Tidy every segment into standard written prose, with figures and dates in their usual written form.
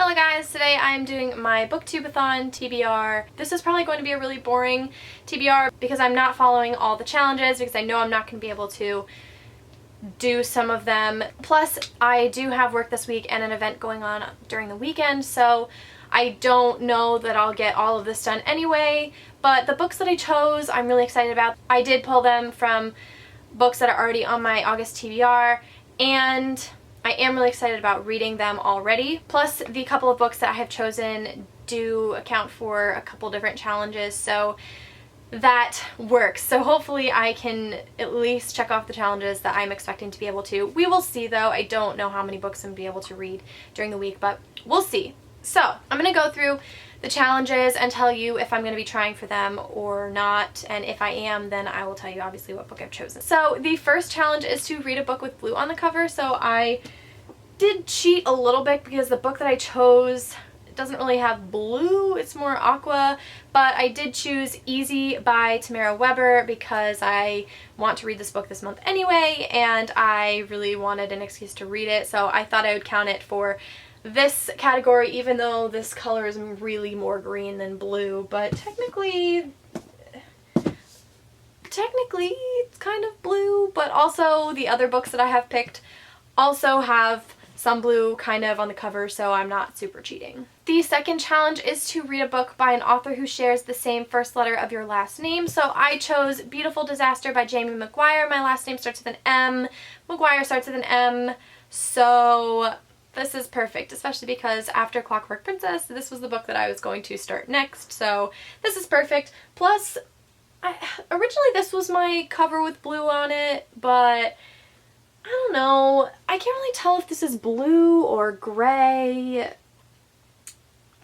Hello guys, today I am doing my BookTube-A-Thon TBR. This is probably going to be a really boring TBR because I'm not following all the challenges because I know I'm not going to be able to do some of them. Plus, I do have work this week and an event going on during the weekend, so I don't know that I'll get all of this done anyway, but the books that I chose I'm really excited about. I did pull them from books that are already on my August TBR, and I am really excited about reading them already. Plus, the couple of books that I have chosen do account for a couple different challenges, so that works. So hopefully I can at least check off the challenges that I'm expecting to be able to. We will see though. I don't know how many books I'm going to be able to read during the week, but we'll see. So I'm going to go through the challenges and tell you if I'm going to be trying for them or not, and if I am, then I will tell you obviously what book I've chosen. So the first challenge is to read a book with blue on the cover. So I did cheat a little bit because the book that I chose doesn't really have blue, it's more aqua, but I did choose Easy by Tamara Weber because I want to read this book this month anyway, and I really wanted an excuse to read it, so I thought I would count it for this category, even though this color is really more green than blue, but technically it's kind of blue, but also the other books that I have picked also have some blue kind of on the cover, so I'm not super cheating. The second challenge is to read a book by an author who shares the same first letter of your last name. So I chose Beautiful Disaster by Jamie McGuire. My last name starts with an M. McGuire starts with an M. So this is perfect, especially because after Clockwork Princess, this was the book that I was going to start next. So this is perfect. Plus, originally this was my cover with blue on it, but I don't know. I can't really tell if this is blue or gray.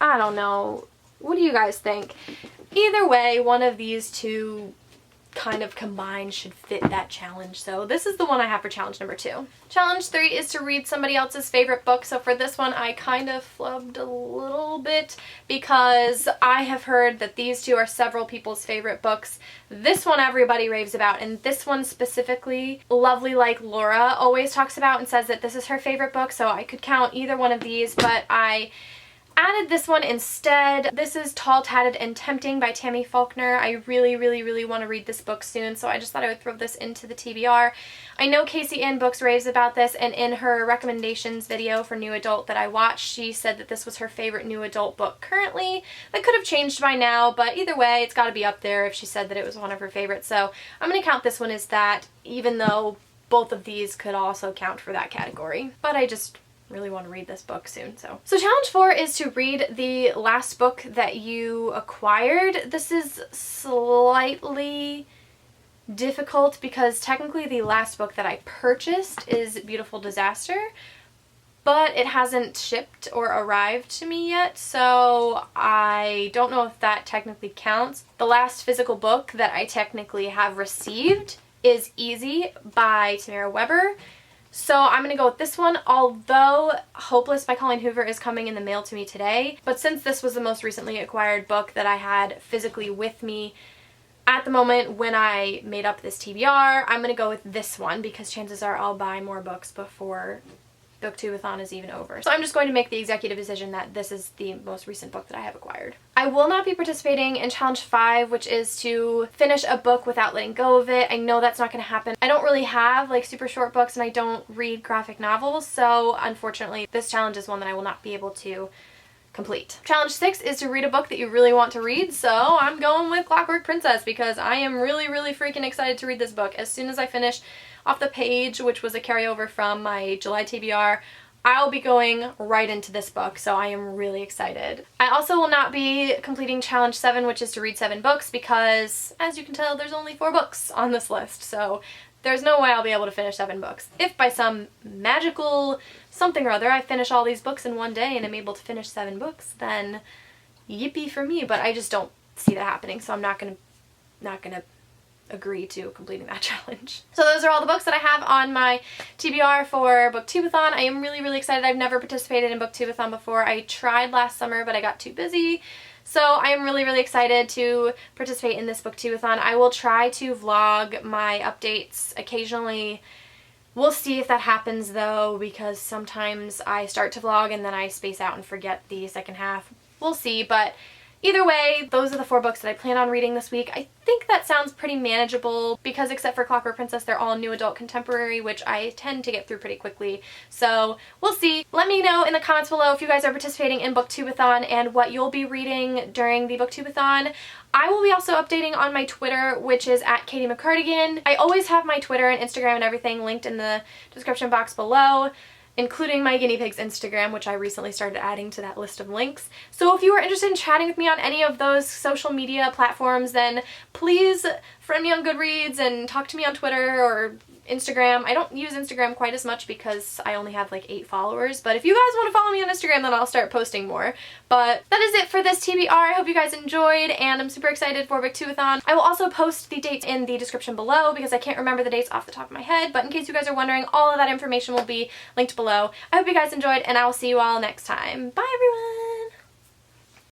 I don't know. What do you guys think? Either way, one of these two kind of combined should fit that challenge. So this is the one I have for challenge number 2. Challenge 3 is to read somebody else's favorite book. So for this one, I kind of flubbed a little bit because I have heard that these two are several people's favorite books. This one everybody raves about, and this one specifically, Lovely Like Laura always talks about and says that this is her favorite book, so I could count either one of these, but I added this one instead. This is Tall, Tatted, and Tempting by Tammy Faulkner. I really want to read this book soon, so I just thought I would throw this into the TBR. I know Casey Ann Books raves about this, and in her recommendations video for new adult that I watched, she said that this was her favorite new adult book currently. That could have changed by now, but either way, it's got to be up there if she said that it was one of her favorites, so I'm going to count this one as that, even though both of these could also count for that category. But I just really want to read this book soon. So challenge 4 is to read the last book that you acquired. This is slightly difficult because technically the last book that I purchased is Beautiful Disaster, but it hasn't shipped or arrived to me yet, so I don't know if that technically counts. The last physical book that I technically have received is Easy by Tamara Weber. So I'm going to go with this one, although Hopeless by Colleen Hoover is coming in the mail to me today. But since this was the most recently acquired book that I had physically with me at the moment when I made up this TBR, I'm going to go with this one because chances are I'll buy more books before BookTube-A-Thon is even over. So I'm just going to make the executive decision that this is the most recent book that I have acquired. I will not be participating in challenge 5, which is to finish a book without letting go of it. I know that's not going to happen. I don't really have like super short books, and I don't read graphic novels, so unfortunately this challenge is one that I will not be able to complete. Challenge 6 is to read a book that you really want to read, so I'm going with Clockwork Princess because I am really freaking excited to read this book. As soon as I finish off the page, which was a carryover from my July TBR, I'll be going right into this book, so I am really excited. I also will not be completing challenge 7, which is to read 7 books, because as you can tell, there's only 4 books on this list, so there's no way I'll be able to finish 7 books. If by some magical something or other I finish all these books in one day and I'm able to finish 7 books, then yippee for me, but I just don't see that happening, so I'm not gonna agree to completing that challenge. So those are all the books that I have on my TBR for BookTube-A-Thon. I am really excited. I've never participated in BookTube-A-Thon before. I tried last summer, but I got too busy. So I am really excited to participate in this BookTube-A-Thon. I will try to vlog my updates occasionally We'll see if that happens though, because sometimes I start to vlog and then I space out and forget the second half. We'll see, but either way, those are the 4 books that I plan on reading this week. I think that sounds pretty manageable because except for Clockwork Princess, they're all new adult contemporary, which I tend to get through pretty quickly. So we'll see. Let me know in the comments below if you guys are participating in BookTube-A-Thon and what you'll be reading during the BookTube-A-Thon. I will be also updating on my Twitter, which is at Katie McCardigan. I always have my Twitter and Instagram and everything linked in the description box below, including my guinea pig's Instagram, which I recently started adding to that list of links. So if you are interested in chatting with me on any of those social media platforms, then please friend me on Goodreads and talk to me on Twitter or Instagram. I don't use Instagram quite as much because I only have like 8 followers, but if you guys want to follow me on Instagram, then I'll start posting more. But that is it for this TBR. I hope you guys enjoyed, and I'm super excited for BookTube-A-Thon. I will also post the dates in the description below because I can't remember the dates off the top of my head, but in case you guys are wondering, all of that information will be linked below. I hope you guys enjoyed, and I will see you all next time. Bye everyone!